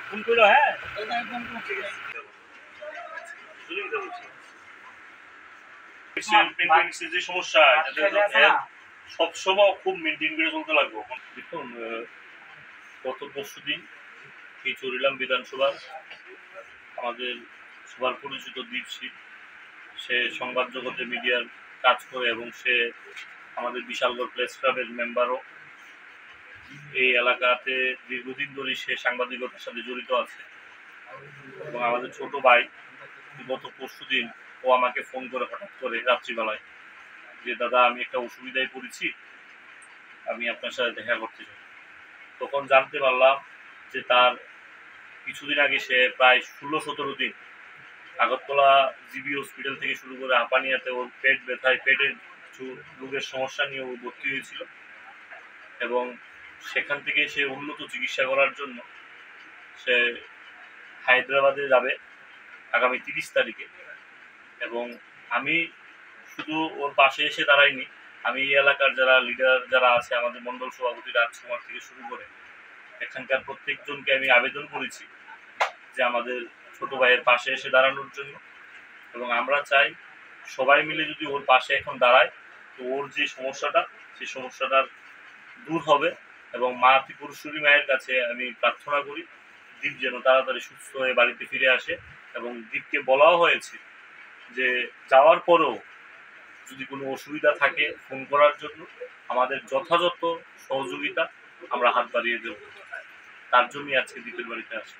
Phone করলো, হ্যাঁ যে সমস্যা সবসময় খুব মেনটেন করে চলতে লাগবে। দেখুন, গত পরশুদিন এই চরিলাম বিধানসভা আমাদের সবার পরিচিত দীপশি, সে সংবাদ জগতে মিডিয়ার কাজ করে এবং সে আমাদের বিশালগড় প্রেস ক্লাবের মেম্বারও। এই এলাকাতে দীর্ঘদিন ধরেই সে সাংবাদিকতার সাথে জড়িত আছে এবং আমাদের ছোট ভাই গত পরশুদিন ও আমাকে ফোন করে হঠাৎ করে রাত্রিবেলায় যে দাদা আমি একটা অসুবিধায় পড়েছি, আমি আপনার সাথে দেখা করতে চাই। তখন জানতে পারলাম যে তার কিছুদিন আগে সে প্রায় 16-17 দিন আগরতলা জিবি হসপিটাল থেকে শুরু করে আপানিয়াতে ওর পেট ব্যথায় পেটের কিছু রোগের সমস্যা নিয়ে ও ভর্তি হয়েছিল এবং সেখান থেকে সে উন্নত চিকিৎসা করার জন্য সে হায়দ্রাবাদে যাবে আগামী 30 তারিখে। এবং আমি শুধু ওর পাশে এসে দাঁড়াইনি, আমি এই এলাকার যারা লিডার যারা আছে, আমাদের মণ্ডল সভাপতি রাজকুমার থেকে শুরু করে এখানকার প্রত্যেকজনকে আমি আবেদন করেছি যে আমাদের ছোট ভাইয়ের পাশে এসে দাঁড়ানোর জন্য। এবং আমরা চাই সবাই মিলে যদি ওর পাশে এখন দাঁড়ায় তো ওর যে সমস্যাটা সেই সমস্যাটার দূর হবে। এবং মা ত্রিপুরেশ্বরী মায়ের কাছে আমি প্রার্থনা করি দীপ যেন তাড়াতাড়ি সুস্থ হয়ে বাড়িতে ফিরে আসে। এবং দীপকে বলাও হয়েছে যে যাওয়ার পরেও যদি কোনো অসুবিধা থাকে ফোন করার জন্য আমাদের যথাযথ সহযোগিতা আমরা হাত বাড়িয়ে দেব। তার জন্যই আজকে দীপের বাড়িতে আসি।